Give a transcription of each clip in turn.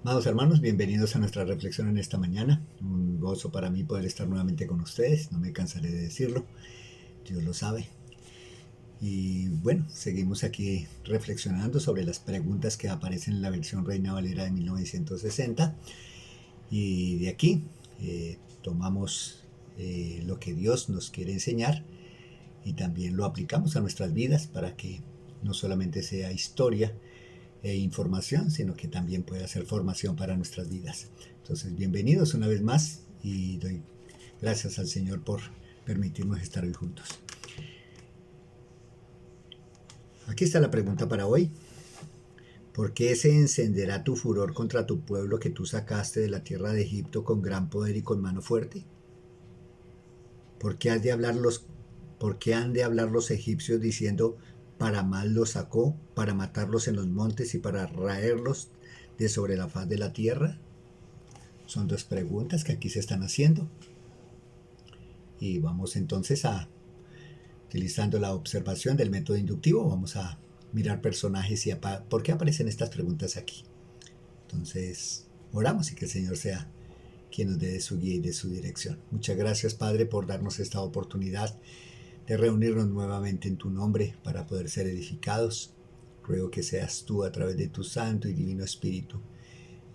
Amados hermanos, bienvenidos a nuestra reflexión en esta mañana. Un gozo para mí poder estar nuevamente con ustedes, no me cansaré de decirlo, Dios lo sabe. Y bueno, seguimos aquí reflexionando sobre las preguntas que aparecen en la versión Reina Valera de 1960. Y de aquí tomamos lo que Dios nos quiere enseñar y también lo aplicamos a nuestras vidas para que no solamente sea historia, información, sino que también pueda ser formación para nuestras vidas. Entonces, bienvenidos una vez más y doy gracias al Señor por permitirnos estar hoy juntos. Aquí está la pregunta para hoy. ¿Por qué se encenderá tu furor contra tu pueblo que tú sacaste de la tierra de Egipto con gran poder y con mano fuerte? ¿Por qué han de hablar los egipcios diciendo, para mal los sacó, para matarlos en los montes y para raerlos de sobre la faz de la tierra? Son dos preguntas que aquí se están haciendo. Y vamos entonces utilizando la observación del método inductivo, vamos a mirar personajes y por qué aparecen estas preguntas aquí. Entonces, oramos y que el Señor sea quien nos dé de su guía y de su dirección. Muchas gracias, Padre, por darnos esta oportunidad de reunirnos nuevamente en tu nombre para poder ser edificados. Ruego que seas tú a través de tu Santo y Divino Espíritu,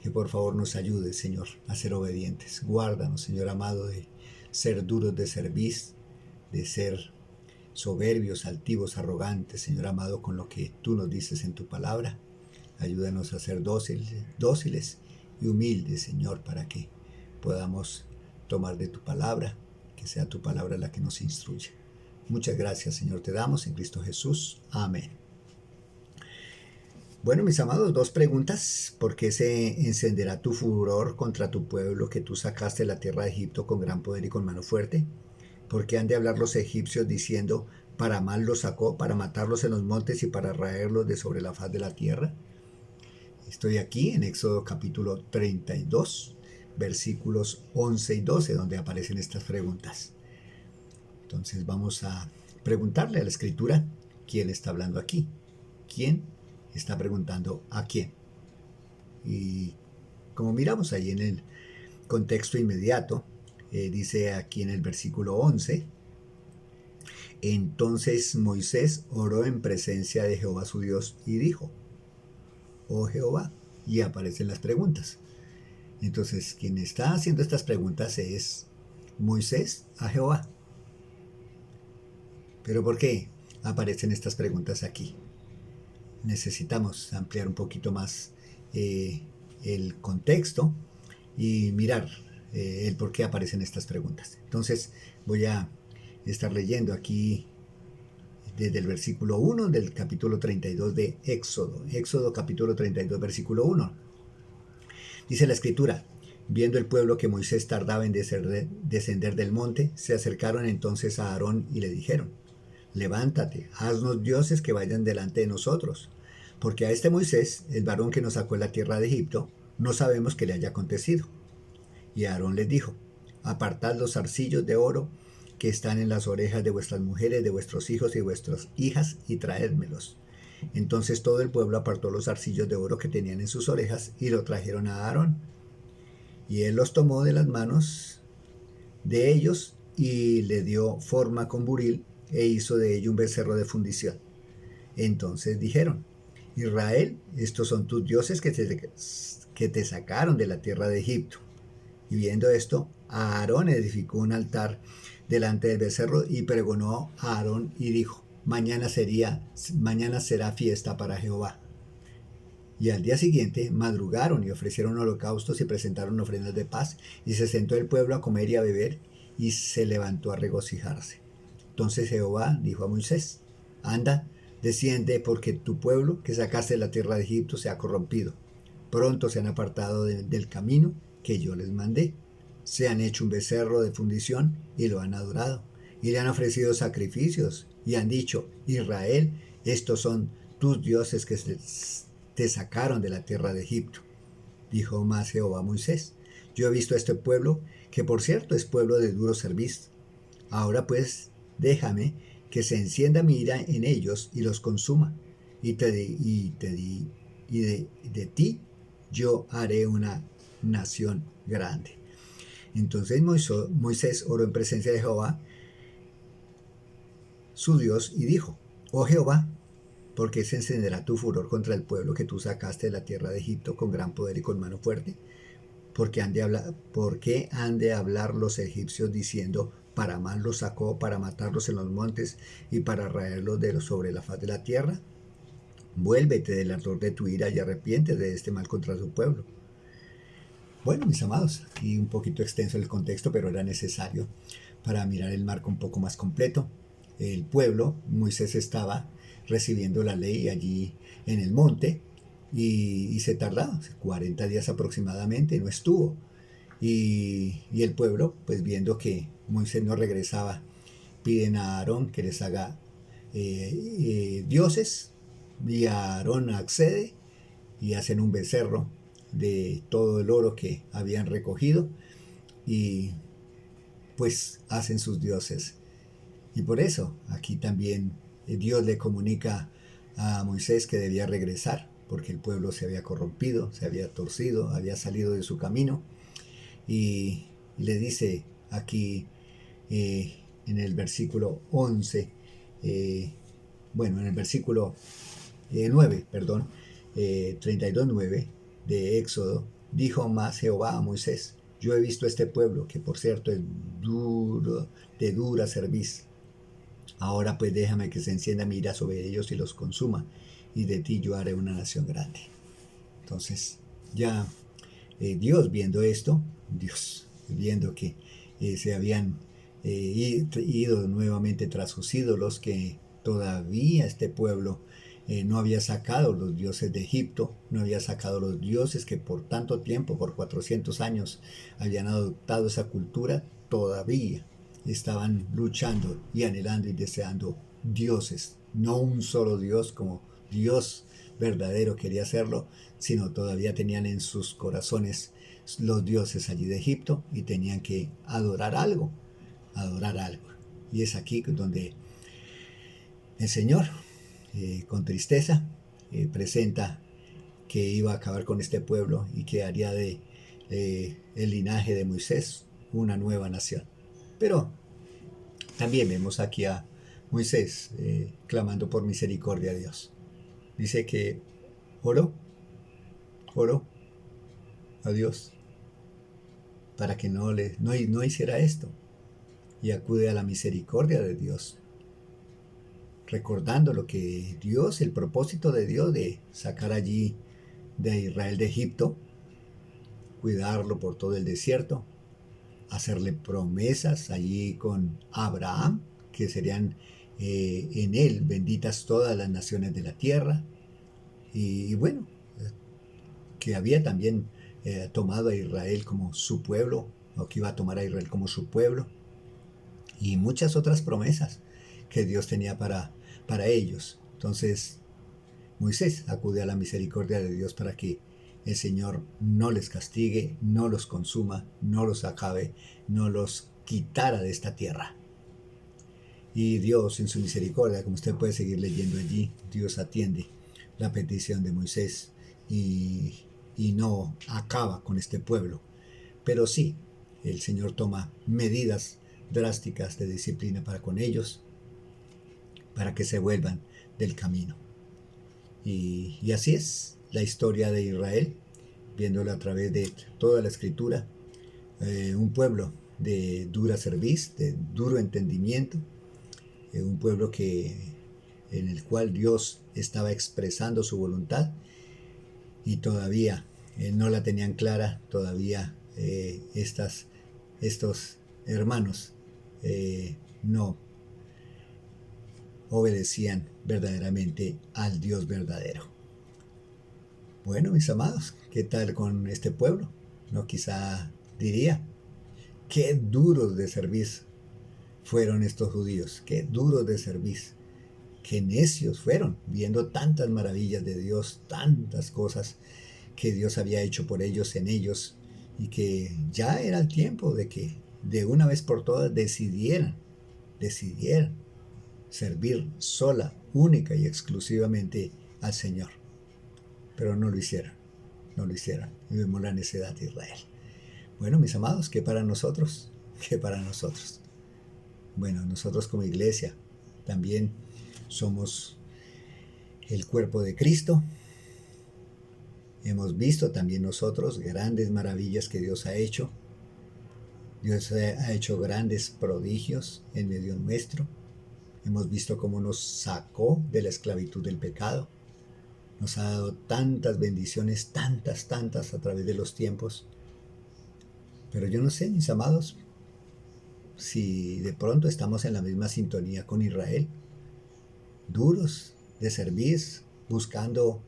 que por favor nos ayude, Señor, a ser obedientes. Guárdanos, Señor amado, de ser duros de cerviz, de ser soberbios, altivos, arrogantes, Señor amado, con lo que tú nos dices en tu palabra. Ayúdanos a ser dóciles y humildes, Señor, para que podamos tomar de tu palabra, que sea tu palabra la que nos instruya. Muchas gracias, Señor, te damos en Cristo Jesús. Amén. Bueno, mis amados, dos preguntas. ¿Por qué se encenderá tu furor contra tu pueblo que tú sacaste de la tierra de Egipto con gran poder y con mano fuerte? ¿Por qué han de hablar los egipcios diciendo, para mal los sacó, para matarlos en los montes y para raerlos de sobre la faz de la tierra? Estoy aquí en Éxodo capítulo 32, versículos 11 y 12, donde aparecen estas preguntas. Entonces vamos a preguntarle a la Escritura quién está hablando aquí. ¿Quién está preguntando a quién? Y como miramos ahí en el contexto inmediato, dice aquí en el versículo 11, entonces Moisés oró en presencia de Jehová su Dios y dijo, oh Jehová, y aparecen las preguntas. Entonces, quien está haciendo estas preguntas es Moisés a Jehová. ¿Pero por qué aparecen estas preguntas aquí? Necesitamos ampliar un poquito más el contexto y mirar el por qué aparecen estas preguntas. Entonces, voy a estar leyendo aquí desde el versículo 1 del capítulo 32 de Éxodo. Éxodo capítulo 32, versículo 1. Dice la Escritura, viendo el pueblo que Moisés tardaba en descender del monte, se acercaron entonces a Aarón y le dijeron, levántate, haznos dioses que vayan delante de nosotros, porque a este Moisés, el varón que nos sacó de la tierra de Egipto, no sabemos qué le haya acontecido. Y Aarón les dijo, apartad los zarcillos de oro que están en las orejas de vuestras mujeres, de vuestros hijos y de vuestras hijas, y traédmelos. Entonces todo el pueblo apartó los zarcillos de oro que tenían en sus orejas y lo trajeron a Aarón. Y él los tomó de las manos de ellos y le dio forma con buril e hizo de ello un becerro de fundición. Entonces dijeron, Israel, estos son tus dioses que te sacaron de la tierra de Egipto. Y viendo esto, Aarón edificó un altar delante del becerro y pregonó a Aarón y dijo, mañana será fiesta para Jehová. Y al día siguiente madrugaron y ofrecieron holocaustos y presentaron ofrendas de paz, y se sentó el pueblo a comer y a beber, y se levantó a regocijarse. Entonces Jehová dijo a Moisés, anda, desciende, porque tu pueblo que sacaste de la tierra de Egipto se ha corrompido. Pronto se han apartado del camino que yo les mandé. Se han hecho un becerro de fundición y lo han adorado. Y le han ofrecido sacrificios y han dicho, Israel, estos son tus dioses que te sacaron de la tierra de Egipto. Dijo más Jehová a Moisés, yo he visto a este pueblo, que por cierto es pueblo de duro servicio. Ahora pues, déjame que se encienda mi ira en ellos y los consuma, y de ti yo haré una nación grande. Entonces Moisés oró en presencia de Jehová, su Dios, y dijo: oh Jehová, ¿por qué se encenderá tu furor contra el pueblo que tú sacaste de la tierra de Egipto con gran poder y con mano fuerte? ¿Por qué han de hablar los egipcios diciendo: para mal los sacó, para matarlos en los montes y para raerlos sobre la faz de la tierra? Vuélvete del ardor de tu ira y arrepiéntete de este mal contra su pueblo. Bueno, mis amados, aquí un poquito extenso el contexto, pero era necesario para mirar el marco un poco más completo. El pueblo, Moisés estaba recibiendo la ley allí en el monte y se tardaba 40 días aproximadamente, no estuvo. Y el pueblo, pues viendo que Moisés no regresaba, piden a Aarón que les haga dioses, y Aarón accede y hacen un becerro de todo el oro que habían recogido y pues hacen sus dioses. Y por eso aquí también Dios le comunica a Moisés que debía regresar, porque el pueblo se había corrompido, se había torcido, había salido de su camino, y le dice aquí en el versículo 11, en el versículo 9, perdón, 32:9 de Éxodo: dijo más Jehová a Moisés: yo he visto este pueblo, que por cierto es de dura cerviz. Ahora pues déjame que se encienda mi ira sobre ellos y los consuma, y de ti yo haré una nación grande. Entonces, ya Dios viendo esto, Dios viendo que se habían ido nuevamente tras sus ídolos, que todavía este pueblo no había sacado los dioses de Egipto, no había sacado los dioses que por tanto tiempo, por 400 años, habían adoptado esa cultura, todavía estaban luchando y anhelando y deseando dioses, no un solo Dios como Dios verdadero quería hacerlo, sino todavía tenían en sus corazones los dioses allí de Egipto y tenían que adorar algo, adorar algo. Y es aquí donde el Señor, con tristeza, presenta que iba a acabar con este pueblo y que haría de el linaje de Moisés una nueva nación. Pero también vemos aquí a Moisés clamando por misericordia a Dios. Dice que oró a Dios para que no hiciera esto, y acude a la misericordia de Dios, recordando lo que Dios, el propósito de Dios de sacar allí de Israel de Egipto, cuidarlo por todo el desierto, hacerle promesas allí con Abraham, que serían en él benditas todas las naciones de la tierra, y bueno, que había también tomado a Israel como su pueblo, o que iba a tomar a Israel como su pueblo, y muchas otras promesas que Dios tenía para ellos. Entonces Moisés acude a la misericordia de Dios para que el Señor no les castigue, no los consuma, no los acabe, no los quitara de esta tierra. Y Dios, en su misericordia, como usted puede seguir leyendo allí, Dios atiende la petición de Moisés y no acaba con este pueblo. Pero sí, el Señor toma medidas drásticas de disciplina para con ellos, para que se vuelvan del camino. Y así es la historia de Israel, viéndola a través de toda la escritura, un pueblo de dura cerviz, de duro entendimiento, un pueblo en el cual Dios estaba expresando su voluntad y todavía no la tenían clara, todavía estos hermanos no obedecían verdaderamente al Dios verdadero. Bueno, mis amados, ¿qué tal con este pueblo? No, quizá diría, qué duros de servir fueron estos judíos, qué duros de servir, qué necios fueron, viendo tantas maravillas de Dios, tantas cosas que Dios había hecho por ellos en ellos, y que ya era el tiempo de que de una vez por todas decidieran servir sola, única y exclusivamente al Señor. Pero no lo hicieron. no lo hicieron. Y vemos la necedad de Israel. Bueno, mis amados, ¿qué para nosotros? ¿Qué para nosotros? Bueno, nosotros como iglesia también somos el cuerpo de Cristo. Hemos visto también nosotros grandes maravillas que Dios ha hecho. Dios ha hecho grandes prodigios en medio nuestro. Hemos visto cómo nos sacó de la esclavitud del pecado. Nos ha dado tantas bendiciones, tantas, tantas a través de los tiempos. Pero yo no sé, mis amados, si de pronto estamos en la misma sintonía con Israel, duros de servir, buscando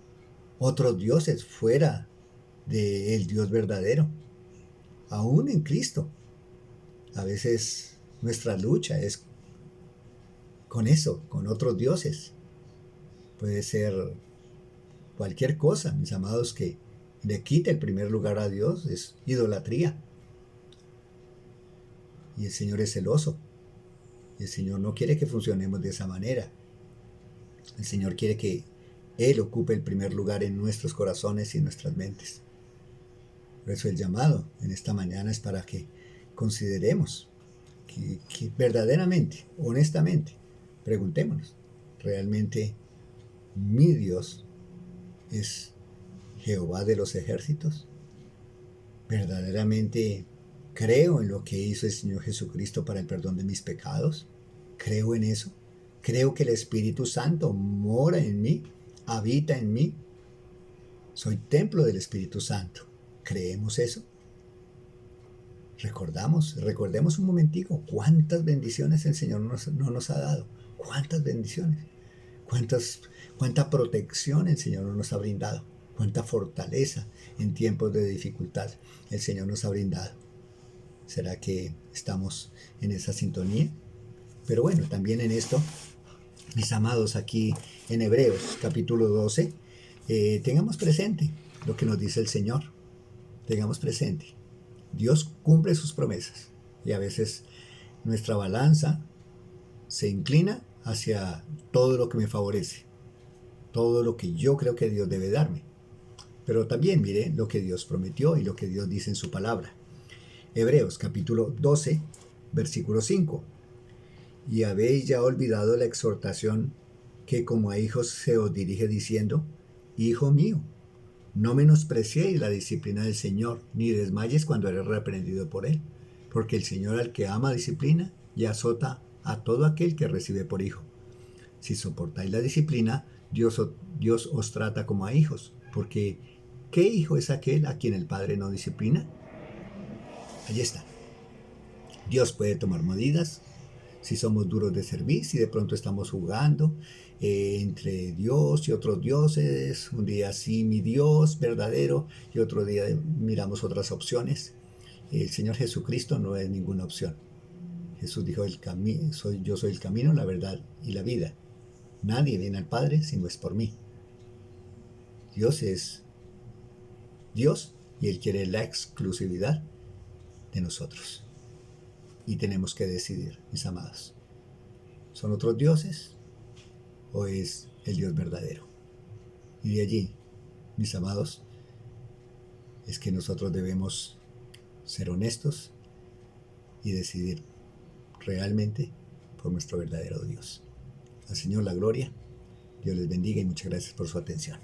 otros dioses fuera del Dios verdadero, aún en Cristo. A veces nuestra lucha es con eso, con otros dioses. Puede ser cualquier cosa, mis amados, que le quite el primer lugar a Dios, es idolatría. Y el Señor es celoso. Y el Señor no quiere que funcionemos de esa manera. El Señor quiere que Él ocupe el primer lugar en nuestros corazones y en nuestras mentes. Por eso el llamado en esta mañana es para que consideremos, que verdaderamente, honestamente, preguntémonos, ¿realmente mi Dios es Jehová de los ejércitos? ¿Verdaderamente creo en lo que hizo el Señor Jesucristo para el perdón de mis pecados? ¿Creo en eso? ¿Creo que el Espíritu Santo mora en mí, habita en mí? Soy templo del Espíritu Santo. ¿Creemos eso? Recordemos un momentico cuántas bendiciones el Señor no nos ha dado. Cuántas bendiciones. Cuánta protección el Señor nos ha brindado. Cuánta fortaleza en tiempos de dificultad el Señor nos ha brindado. ¿Será que estamos en esa sintonía? Pero bueno, también en esto, mis amados, aquí en Hebreos capítulo 12, tengamos presente lo que nos dice el Señor. Tengamos presente. Dios cumple sus promesas y a veces nuestra balanza se inclina hacia todo lo que me favorece, todo lo que yo creo que Dios debe darme. Pero también mire lo que Dios prometió y lo que Dios dice en su palabra. Hebreos capítulo 12, versículo 5. Y habéis ya olvidado la exhortación que como a hijos se os dirige diciendo, Hijo mío, no menospreciéis la disciplina del Señor, ni desmayes cuando eres reprendido por Él, porque el Señor al que ama disciplina y azota a todo aquel que recibe por hijo. Si soportáis la disciplina, Dios os trata como a hijos, porque ¿qué hijo es aquel a quien el Padre no disciplina? Allí está. Dios puede tomar medidas si somos duros de servir, si de pronto estamos jugando entre Dios y otros dioses, un día sí mi Dios verdadero y otro día miramos otras opciones. El Señor Jesucristo no es ninguna opción. Jesús dijo, yo soy el camino, la verdad y la vida. Nadie viene al Padre si no es por mí. Dios es Dios y Él quiere la exclusividad de nosotros. Y tenemos que decidir, mis amados, ¿son otros dioses o es el Dios verdadero? Y de allí, mis amados, es que nosotros debemos ser honestos y decidir realmente por nuestro verdadero Dios. Al Señor la gloria, Dios les bendiga y muchas gracias por su atención.